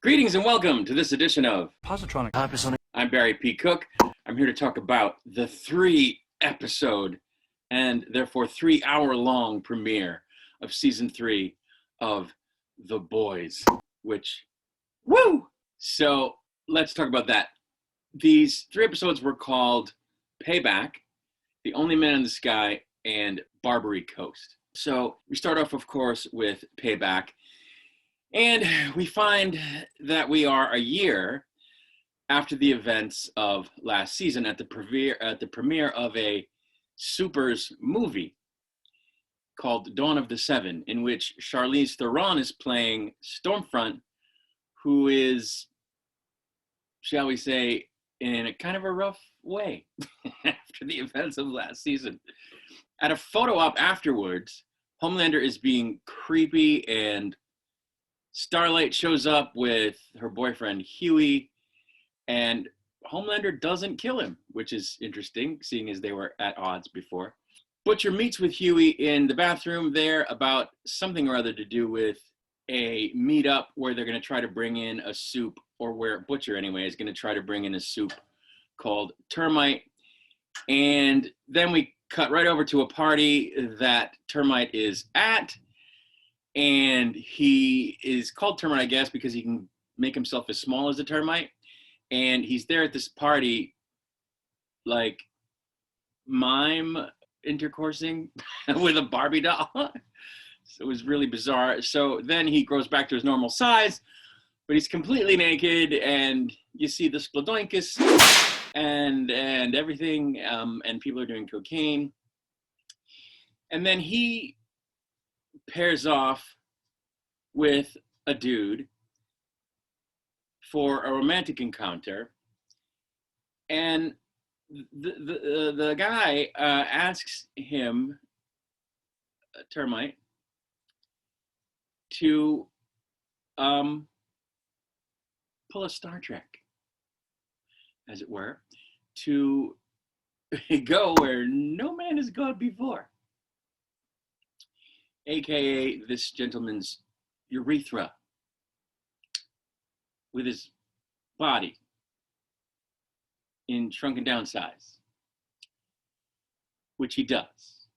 Greetings and welcome to this edition of Positronic. I'm Barry P. Cook. I'm here to talk about the 3-episode and therefore 3-hour-long premiere of season 3 of The Boys, which, woo! So let's talk about that. These 3 episodes were called Payback, The Only Man in the Sky, and Barbary Coast. So we start off, of course, with Payback. And we find that we are a year after the events of last season at the premiere of a Supers movie called Dawn of the Seven, in which Charlize Theron is playing Stormfront, who is, shall we say, in a kind of a rough way after the events of last season. At a photo op afterwards, Homelander is being creepy and Starlight shows up with her boyfriend Huey, and Homelander doesn't kill him, which is interesting, seeing as they were at odds before. Butcher meets with Huey in the bathroom there about something or other to do with a meetup where they're going to try to bring in a soup, or where Butcher anyway is going to try to bring in a soup called Termite. And then we cut right over to a party that Termite is at. And he is called Termite, I guess, because he can make himself as small as a termite. And he's there at this party, like, mime intercoursing with a Barbie doll. So it was really bizarre. So then he grows back to his normal size, but he's completely naked, and you see the spladoinkus and everything, and people are doing cocaine. And then he pairs off with a dude for a romantic encounter, and the guy asks him, Termite, to pull a Star Trek, as it were, to go where no man has gone before. AKA this gentleman's urethra with his body in shrunken down size, which he does,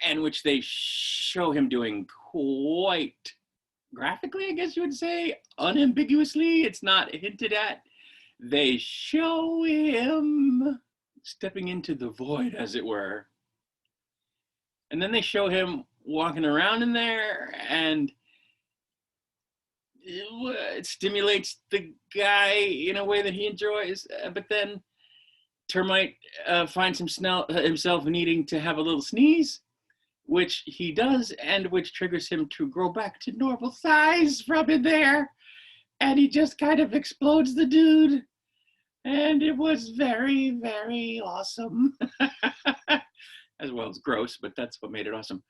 and which they show him doing quite graphically, I guess you would say, unambiguously. It's not hinted at. They show him stepping into the void, as it were. And then they show him walking around in there, and it stimulates the guy in a way that he enjoys. But then Termite finds himself needing to have a little sneeze, which he does, and which triggers him to grow back to normal size from in there. And he just kind of explodes the dude. And it was very, very awesome. As well as gross, but that's what made it awesome.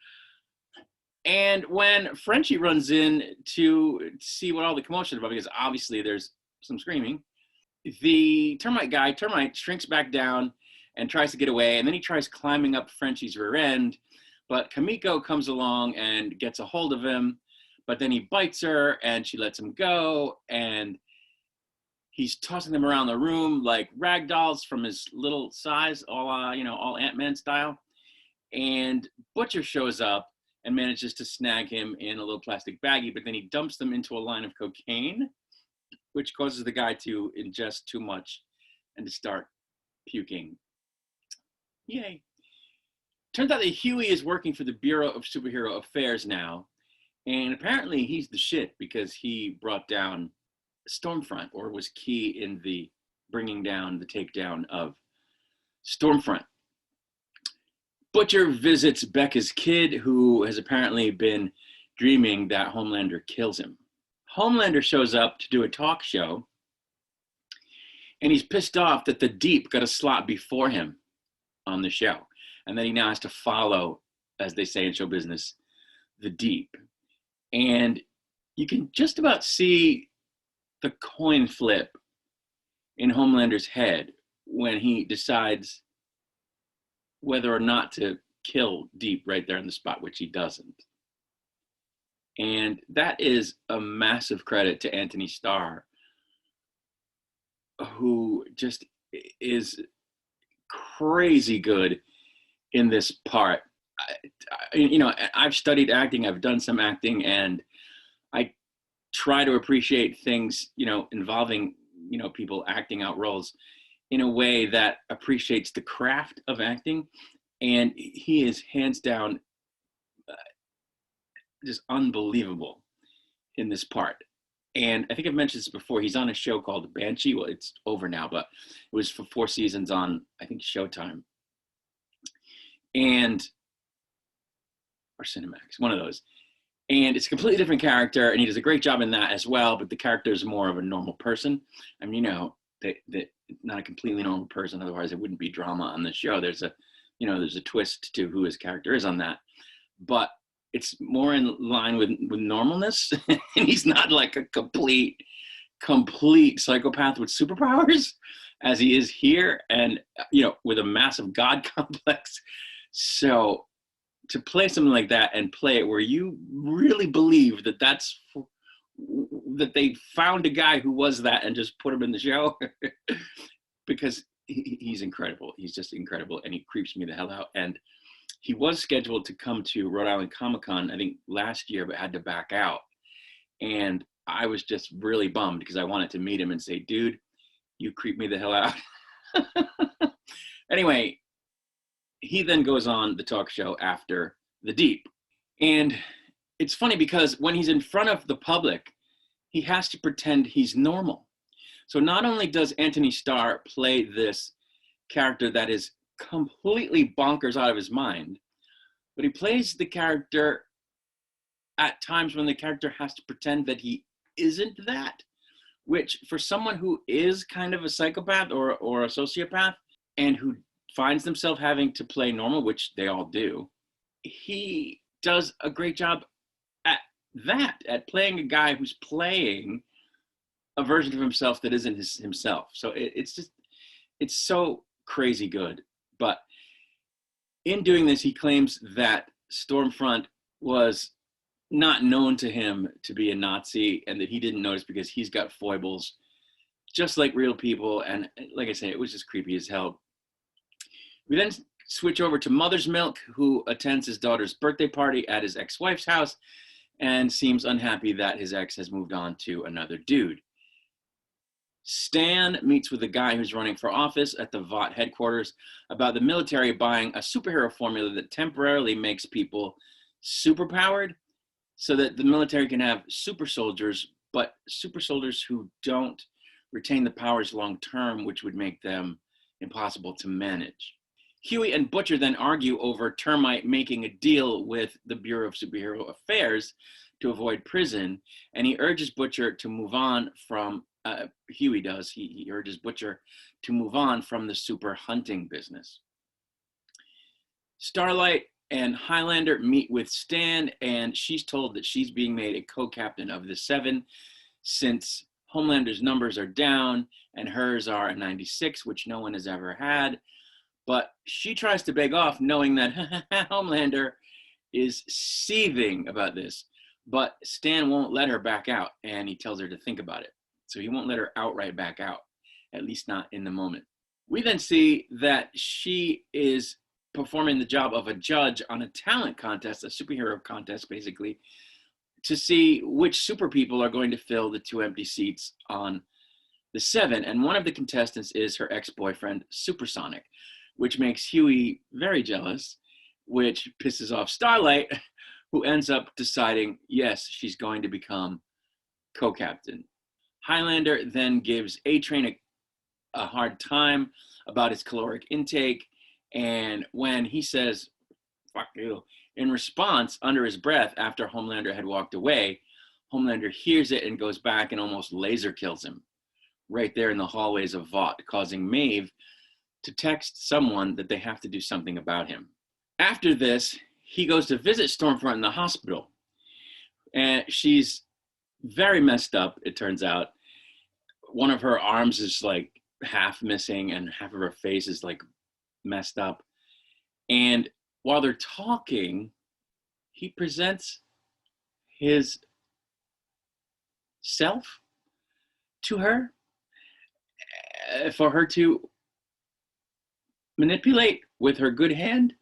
And when Frenchie runs in to see what all the commotion is about, because obviously there's some screaming, the Termite shrinks back down and tries to get away, and then he tries climbing up Frenchie's rear end, but Kamiko comes along and gets a hold of him, but then he bites her, and she lets him go, and he's tossing them around the room like rag dolls from his little size, all Ant-Man style. And Butcher shows up and manages to snag him in a little plastic baggie, but then he dumps them into a line of cocaine, which causes the guy to ingest too much and to start puking. Yay. Turns out that Huey is working for the Bureau of Superhero Affairs now, and apparently he's the shit because he brought down Stormfront, or was key in the bringing down, the takedown of Stormfront. Butcher visits Becca's kid, who has apparently been dreaming that Homelander kills him. Homelander shows up to do a talk show, and he's pissed off that the Deep got a slot before him on the show, and that he now has to follow, as they say in show business, the Deep. And you can just about see the coin flip in Homelander's head when he decides whether or not to kill Deep right there on the spot, which he doesn't. And that is a massive credit to Antony Starr, who just is crazy good in this part. I've studied acting, I've done some acting, and I try to appreciate things, involving, people acting out roles in a way that appreciates the craft of acting. And he is hands down just unbelievable in this part. And I think I've mentioned this before. He's on a show called Banshee. Well, it's over now, but it was for 4 seasons on, I think, Showtime. Or Cinemax, one of those. And it's a completely different character, and he does a great job in that as well, but the character is more of a normal person. I mean, that not a completely normal person, otherwise it wouldn't be drama on the show. There's a twist to who his character is on that. But it's more in line with normalness, and he's not like a complete psychopath with superpowers as he is here, and with a massive god complex. So to play something like that and play it where you really believe that they found a guy who was that and just put him in the show, because he's incredible. He's just incredible, and he creeps me the hell out. And he was scheduled to come to Rhode Island Comic-Con, I think last year, but had to back out. And I was just really bummed because I wanted to meet him and say, dude, you creep me the hell out. Anyway, he then goes on the talk show after The Deep. And it's funny because when he's in front of the public, he has to pretend he's normal. So not only does Antony Starr play this character that is completely bonkers out of his mind, but he plays the character at times when the character has to pretend that he isn't that, which for someone who is kind of a psychopath or a sociopath and who finds themselves having to play normal, which they all do, he does a great job at playing a guy who's playing a version of himself that isn't himself. So it's so crazy good. But in doing this, he claims that Stormfront was not known to him to be a Nazi, and that he didn't notice because he's got foibles just like real people. And like I say, it was just creepy as hell. We then switch over to Mother's Milk, who attends his daughter's birthday party at his ex-wife's house and seems unhappy that his ex has moved on to another dude. Stan meets with a guy who's running for office at the Vought headquarters about the military buying a superhero formula that temporarily makes people superpowered so that the military can have super soldiers, but super soldiers who don't retain the powers long term, which would make them impossible to manage. Huey and Butcher then argue over Termite making a deal with the Bureau of Superhero Affairs to avoid prison, and he urges Butcher to move on from, Huey does, he urges Butcher to move on from the super hunting business. Starlight and Highlander meet with Stan, and she's told that she's being made a co-captain of the Seven since Homelander's numbers are down and hers are a 96, which no one has ever had. But she tries to beg off, knowing that Homelander is seething about this. But Stan won't let her back out, and he tells her to think about it. So he won't let her outright back out, at least not in the moment. We then see that she is performing the job of a judge on a talent contest, a superhero contest, basically, to see which super people are going to fill the 2 empty seats on the Seven. And one of the contestants is her ex-boyfriend, Supersonic, which makes Huey very jealous, which pisses off Starlight, who ends up deciding, yes, she's going to become co-captain. Highlander then gives A-Train a hard time about his caloric intake, and when he says, fuck you, in response, under his breath, after Homelander had walked away, Homelander hears it and goes back and almost laser kills him right there in the hallways of Vought, causing Maeve to text someone that they have to do something about him. After this, he goes to visit Stormfront in the hospital, and she's very messed up, it turns out. One of her arms is like half missing and half of her face is like messed up. And while they're talking, he presents his self to her for her to manipulate with her good hand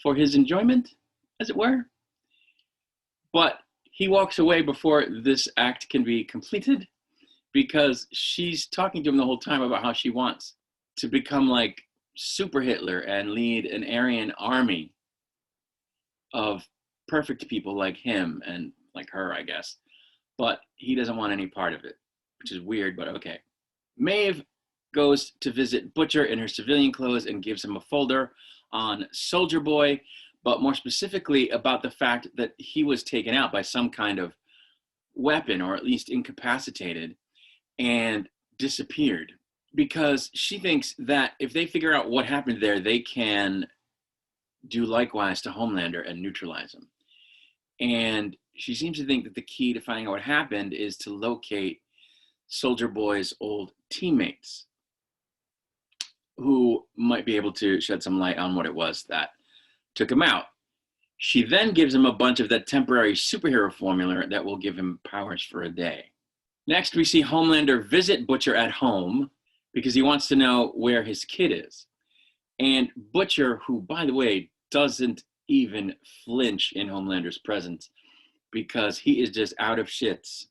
for his enjoyment, as it were. But he walks away before this act can be completed because she's talking to him the whole time about how she wants to become like Super Hitler and lead an Aryan army of perfect people like him and like her, I guess. But he doesn't want any part of it, which is weird, but okay. Maeve goes to visit Butcher in her civilian clothes and gives him a folder on Soldier Boy, but more specifically about the fact that he was taken out by some kind of weapon, or at least incapacitated, and disappeared. Because she thinks that if they figure out what happened there, they can do likewise to Homelander and neutralize him. And she seems to think that the key to finding out what happened is to locate Soldier Boy's old teammates, who might be able to shed some light on what it was that took him out. She then gives him a bunch of that temporary superhero formula that will give him powers for a day. Next, we see Homelander visit Butcher at home because he wants to know where his kid is. And Butcher, who, by the way, doesn't even flinch in Homelander's presence because he is just out of shits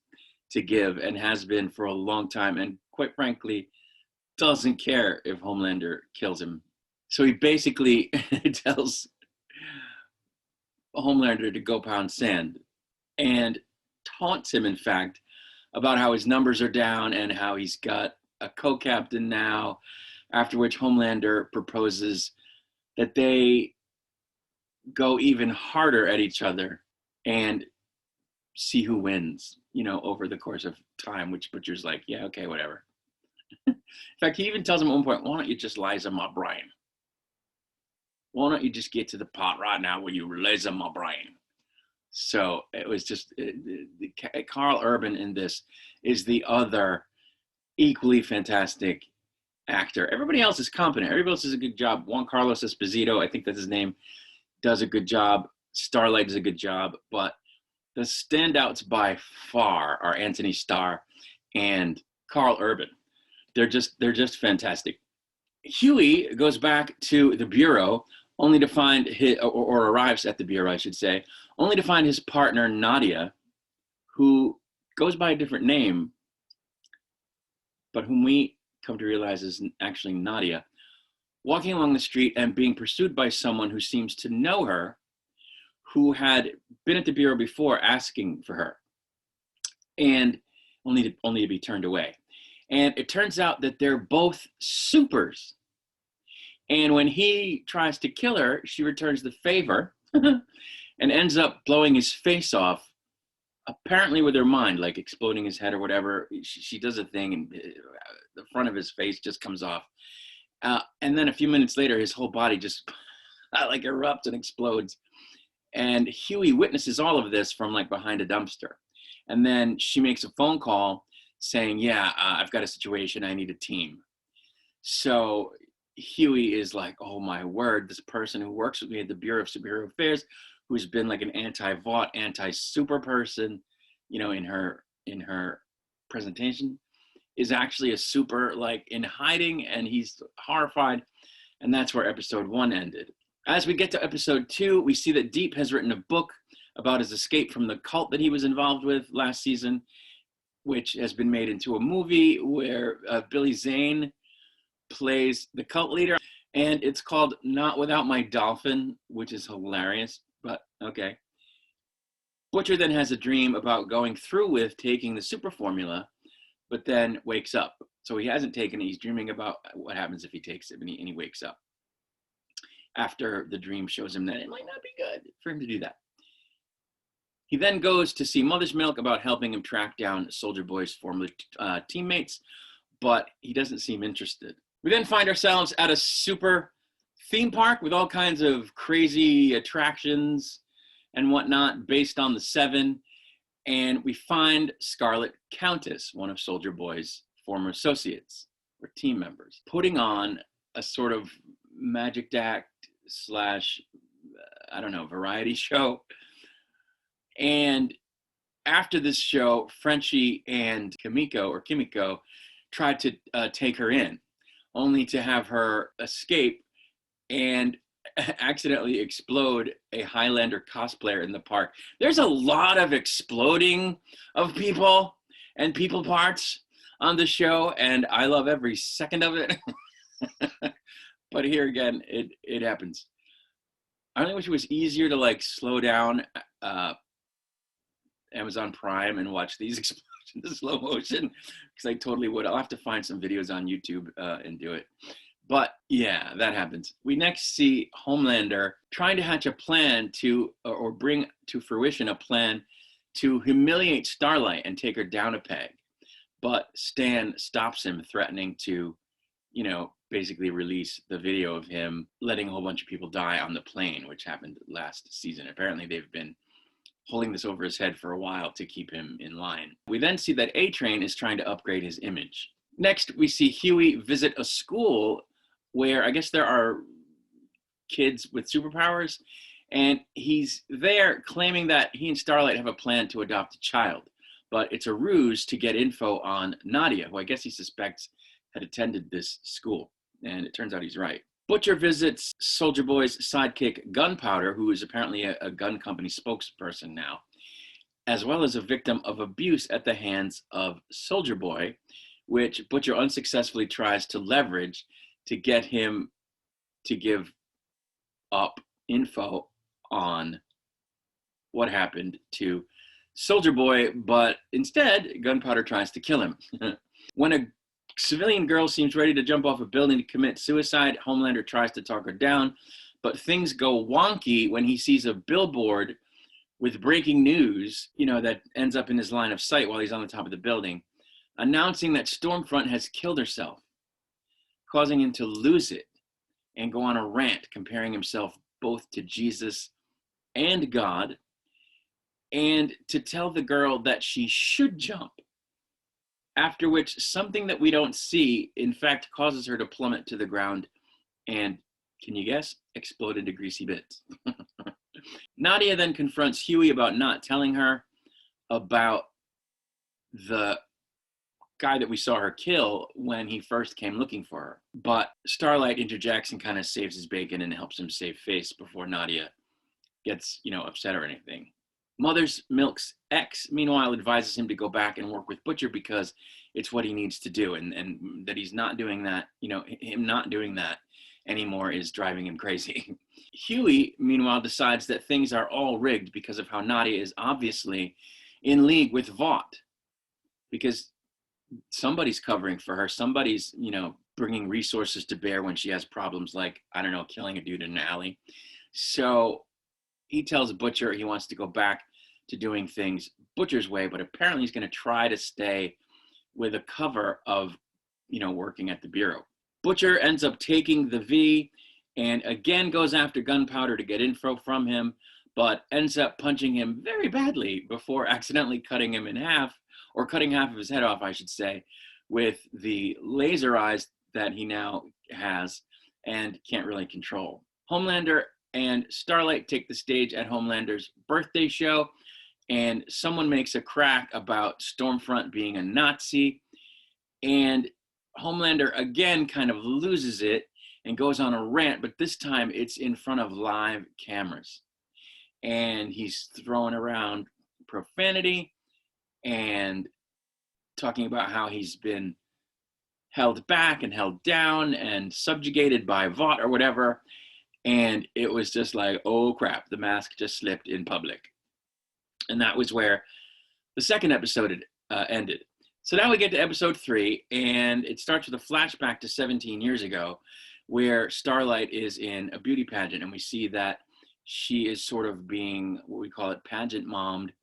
to give and has been for a long time, and quite frankly, doesn't care if Homelander kills him. So he basically tells Homelander to go pound sand and taunts him, in fact, about how his numbers are down and how he's got a co-captain now, after which Homelander proposes that they go even harder at each other and see who wins, you know, over the course of time, which Butcher's like, yeah, okay, whatever. In fact, he even tells him at one point, why don't you just liza my brain? Why don't you just get to the part right now where you liza my brain? So it was just, Karl Urban in this is the other equally fantastic actor. Everybody else is competent. Everybody else does a good job. Juan Carlos Esposito, I think that's his name, does a good job. Starlight does a good job. But the standouts by far are Anthony Starr and Karl Urban. They're just fantastic. Huey goes back to the Bureau only to find his, or arrives at the Bureau, I should say, only to find his partner, Nadia, who goes by a different name, but whom we come to realize is actually Nadia, walking along the street and being pursued by someone who seems to know her, who had been at the Bureau before asking for her, and only to be turned away. And it turns out that they're both supers. And when he tries to kill her, she returns the favor and ends up blowing his face off, apparently with her mind, like exploding his head or whatever. She does a thing and the front of his face just comes off. And then a few minutes later, his whole body just like erupts and explodes. And Huey witnesses all of this from like behind a dumpster. And then she makes a phone call saying, yeah, I've got a situation. I need a team. So Huey is like, oh my word, this person who works with me at the Bureau of Superhero Affairs, who's been like an anti-Vought, anti-super person, you know, in her presentation, is actually a super, like, in hiding, and he's horrified. And that's where episode 1 ended. As we get to episode 2, we see that Deep has written a book about his escape from the cult that he was involved with last season, which has been made into a movie where Billy Zane plays the cult leader. And it's called Not Without My Dolphin, which is hilarious, but okay. Butcher then has a dream about going through with taking the super formula, but then wakes up. So he hasn't taken it. He's dreaming about what happens if he takes it, and he wakes up after the dream shows him that it might not be good for him to do that. He then goes to see Mother's Milk about helping him track down Soldier Boy's former teammates, but he doesn't seem interested. We then find ourselves at a super theme park with all kinds of crazy attractions and whatnot based on the 7. And we find Scarlet Countess, one of Soldier Boy's former associates or team members, putting on a sort of magic act / I don't know, variety show And after this show, Frenchie and Kimiko tried to take her in, only to have her escape and accidentally explode a Highlander cosplayer in the park. There's a lot of exploding of people and people parts on the show, and I love every second of it. But here again, it happens. I only wish it was easier to like slow down Amazon Prime and watch these explosions in slow motion, because I totally would. I'll have to find some videos on YouTube and do it. But yeah, that happens. We next see Homelander trying to hatch a plan to, or bring to fruition a plan to humiliate Starlight and take her down a peg. But Stan stops him, threatening to, basically release the video of him letting a whole bunch of people die on the plane, which happened last season. Apparently they've been holding this over his head for a while to keep him in line. We then see that A-Train is trying to upgrade his image. Next, we see Huey visit a school where I guess there are kids with superpowers, and he's there claiming that he and Starlight have a plan to adopt a child, but it's a ruse to get info on Nadia, who I guess he suspects had attended this school, and it turns out he's right. Butcher visits Soldier Boy's sidekick Gunpowder, who is apparently a gun company spokesperson now, as well as a victim of abuse at the hands of Soldier Boy, which Butcher unsuccessfully tries to leverage to get him to give up info on what happened to Soldier Boy, but instead, Gunpowder tries to kill him. When a civilian girl seems ready to jump off a building to commit suicide, Homelander tries to talk her down, but things go wonky when he sees a billboard with breaking news, that ends up in his line of sight while he's on the top of the building, announcing that Stormfront has killed herself, causing him to lose it and go on a rant comparing himself both to Jesus and God, and to tell the girl that she should jump. After which, something that we don't see, in fact, causes her to plummet to the ground and, can you guess, explode into greasy bits. Nadia then confronts Huey about not telling her about the guy that we saw her kill when he first came looking for her. But Starlight interjects and kind of saves his bacon and helps him save face before Nadia gets, upset or anything. Mother's Milk's ex, meanwhile, advises him to go back and work with Butcher because it's what he needs to do, and that he's not doing that, him not doing that anymore is driving him crazy. Huey, meanwhile, decides that things are all rigged because of how Nadia is obviously in league with Vought, because somebody's covering for her, somebody's, bringing resources to bear when she has problems like, I don't know, killing a dude in an alley. So he tells Butcher he wants to go back to doing things Butcher's way, but apparently he's going to try to stay with a cover of, working at the Bureau. Butcher ends up taking the V and again goes after Gunpowder to get info from him, but ends up punching him very badly before accidentally cutting him in half, or cutting half of his head off, I should say, with the laser eyes that he now has and can't really control. Homelander and Starlight take the stage at Homelander's birthday show, and someone makes a crack about Stormfront being a Nazi, and Homelander again kind of loses it and goes on a rant, but this time it's in front of live cameras. And he's throwing around profanity and talking about how he's been held back and held down and subjugated by Vought or whatever. And it was just like, oh crap, the mask just slipped in public. And that was where the second episode ended. So now we get to episode 3, and it starts with a flashback to 17 years ago, where Starlight is in a beauty pageant, and we see that she is sort of being, what we call it, pageant mommed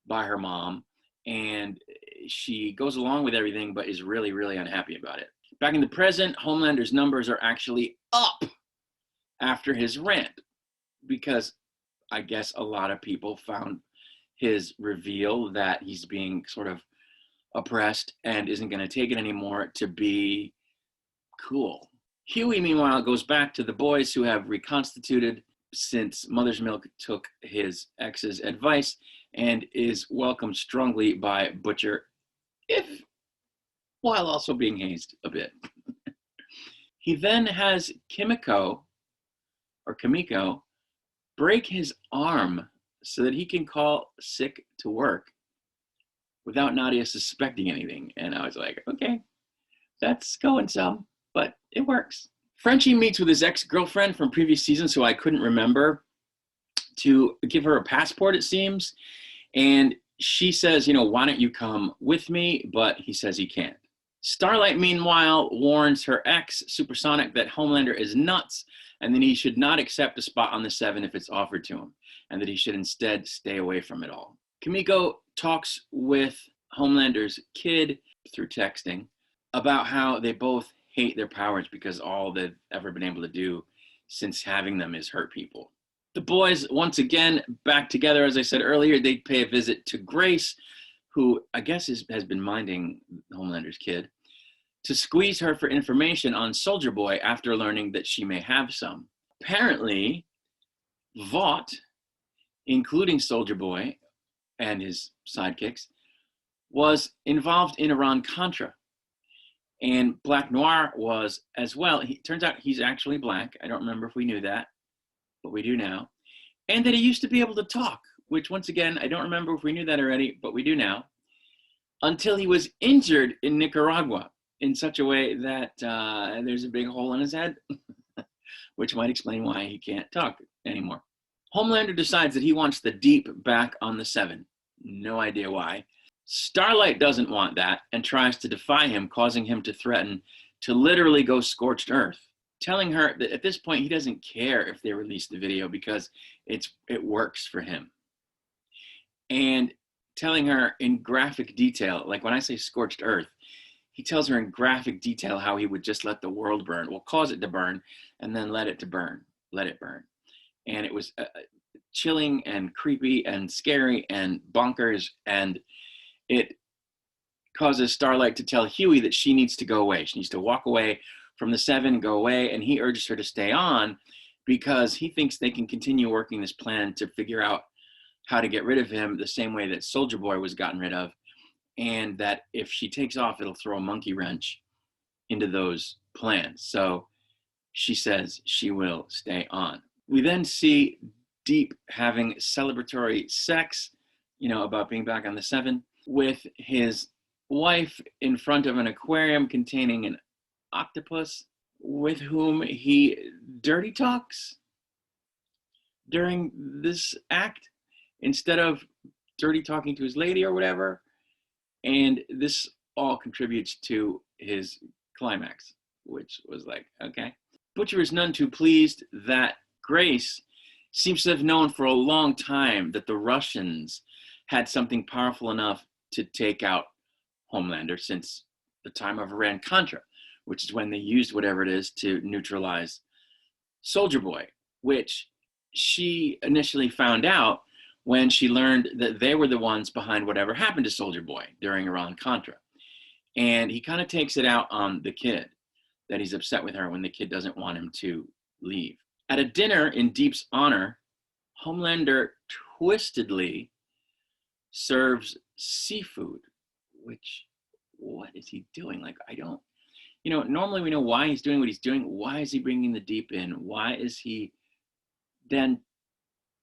by her mom, and she goes along with everything, but is really, really unhappy about it. Back in the present, Homelander's numbers are actually up after his rant, because I guess a lot of people found his reveal that he's being sort of oppressed and isn't going to take it anymore to be cool. Huey, meanwhile, goes back to the boys who have reconstituted since Mother's Milk took his ex's advice and is welcomed strongly by Butcher, if while also being hazed a bit. He then has Kimiko break his arm so that he can call sick to work without Nadia suspecting anything. And I was like, okay, that's going some, but it works. Frenchie meets with his ex-girlfriend from previous seasons who I couldn't remember to give her a passport, it seems. And she says, why don't you come with me? But he says he can't. Starlight, meanwhile, warns her ex, Supersonic, that Homelander is nuts and that he should not accept a spot on the 7 if it's offered to him, and that he should instead stay away from it all. Kimiko talks with Homelander's kid through texting about how they both hate their powers because all they've ever been able to do since having them is hurt people. The boys, once again, back together. As I said earlier, they pay a visit to Grace, who I guess has been minding Homelander's kid, to squeeze her for information on Soldier Boy after learning that she may have some. Apparently, Vought, including Soldier Boy and his sidekicks, was involved in Iran-Contra. And Black Noir was as well. Turns out he's actually black. I don't remember if we knew that, but we do now. And that he used to be able to talk, which once again, I don't remember if we knew that already, but we do now, until he was injured in Nicaragua in such a way that there's a big hole in his head, which might explain why he can't talk anymore. Homelander decides that he wants the Deep back on the 7. No idea why. Starlight doesn't want that and tries to defy him, causing him to threaten to literally go scorched earth, telling her that at this point he doesn't care if they release the video because it works for him. And telling her in graphic detail, like when I say scorched earth, he tells her in graphic detail how he would just let the world burn, well, cause it to burn, and then let it burn. And it was chilling and creepy and scary and bonkers, and it causes Starlight to tell Huey that she needs to go away. She needs to walk away from the 7 and go away, and he urges her to stay on because he thinks they can continue working this plan to figure out how to get rid of him the same way that Soldier Boy was gotten rid of, and that if she takes off, it'll throw a monkey wrench into those plans. So she says she will stay on. We then see Deep having celebratory sex, about being back on the 7, with his wife in front of an aquarium containing an octopus with whom he dirty talks during this act instead of dirty talking to his lady or whatever. And this all contributes to his climax, which was like, okay. Butcher is none too pleased that Grace seems to have known for a long time that the Russians had something powerful enough to take out Homelander since the time of Iran-Contra, which is when they used whatever it is to neutralize Soldier Boy, which she initially found out when she learned that they were the ones behind whatever happened to Soldier Boy during Iran-Contra. And he kind of takes it out on the kid, that he's upset with her when the kid doesn't want him to leave. At a dinner in Deep's honor, Homelander twistedly serves seafood, which, what is he doing? Like, I don't, normally we know why he's doing what he's doing. Why is he bringing the Deep in? Why is he then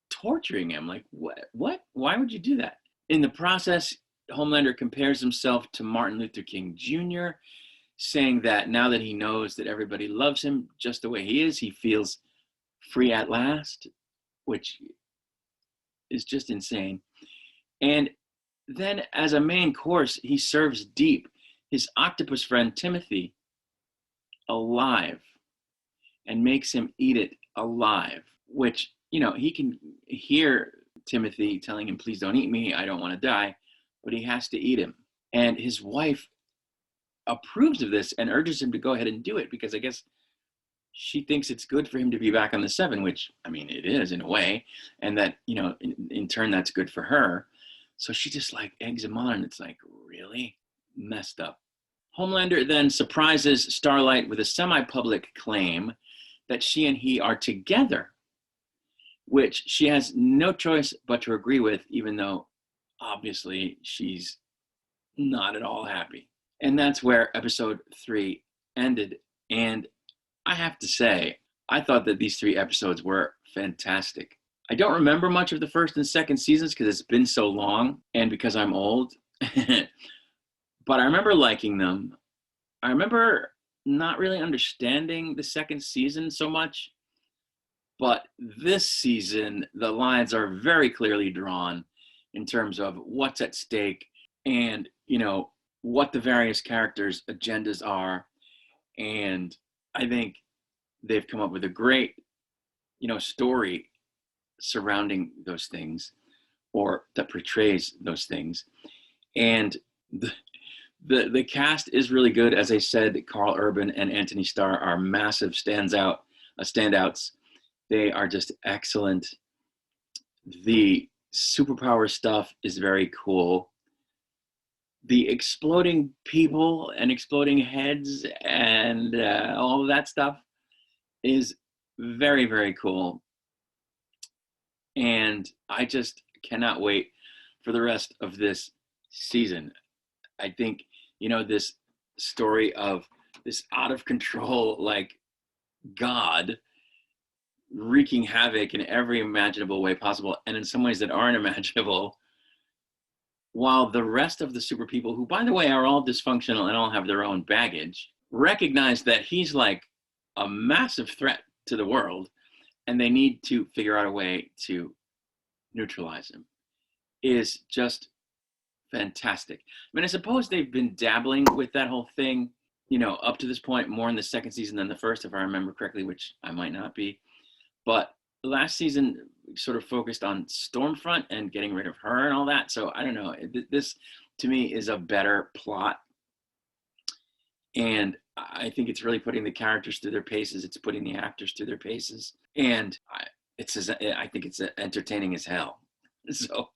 torturing him? Like, what? Why would you do that? In the process, Homelander compares himself to Martin Luther King Jr., saying that now that he knows that everybody loves him just the way he is, he feels free at last, which is just insane. And then as a main course, he serves Deep, his octopus friend Timothy, alive, and makes him eat it alive, which, he can hear Timothy telling him, please don't eat me, I don't want to die, but he has to eat him. And his wife approves of this and urges him to go ahead and do it because I guess she thinks it's good for him to be back on the 7, which, I mean, it is in a way, and that, in turn, that's good for her. So she just like eggs him on, and it's like, really messed up. Homelander then surprises Starlight with a semi-public claim that she and he are together, which she has no choice but to agree with, even though obviously she's not at all happy. And that's where episode 3 ended. And I have to say, I thought that these 3 episodes were fantastic. I don't remember much of the first and second seasons because it's been so long and because I'm old. But I remember liking them. I remember not really understanding the second season so much. But this season, the lines are very clearly drawn in terms of what's at stake and, what the various characters' agendas are. And I think they've come up with a great, story surrounding those things, or that portrays those things. And the cast is really good. As I said, Karl Urban and Antony Starr are massive standouts. They are just excellent. The superpower stuff is very cool. The exploding people and exploding heads and all of that stuff is very, very cool. And I just cannot wait for the rest of this season. I think, this story of this out of control, God wreaking havoc in every imaginable way possible, and in some ways that aren't imaginable, while the rest of the super people, who, by the way, are all dysfunctional and all have their own baggage, recognize that he's like a massive threat to the world, and they need to figure out a way to neutralize him, is just fantastic. I mean, I suppose they've been dabbling with that whole thing, up to this point, more in the second season than the first, if I remember correctly, which I might not be. But last season sort of focused on Stormfront and getting rid of her and all that. So I don't know. This, to me, is a better plot. And I think it's really putting the characters through their paces. It's putting the actors through their paces. And I think it's entertaining as hell. So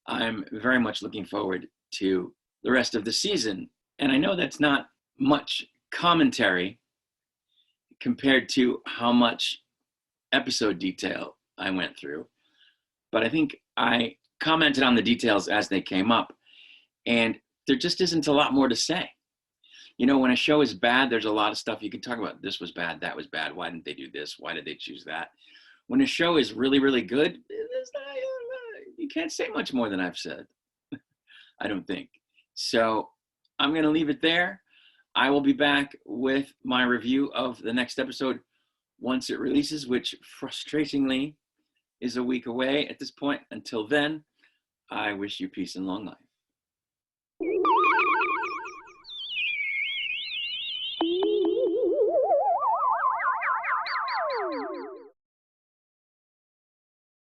I'm very much looking forward to the rest of the season. And I know that's not much commentary compared to how much episode detail I went through, but I think I commented on the details as they came up, and there just isn't a lot more to say. When a show is bad, there's a lot of stuff you can talk about. This was bad, that was bad, why didn't they do this, why did they choose that? When a show is really, really good, you can't say much more than I've said. I don't think. So I'm going to leave it there. I will be back with my review of the next episode once it releases, which frustratingly is a week away at this point. Until then, I wish you peace and long life.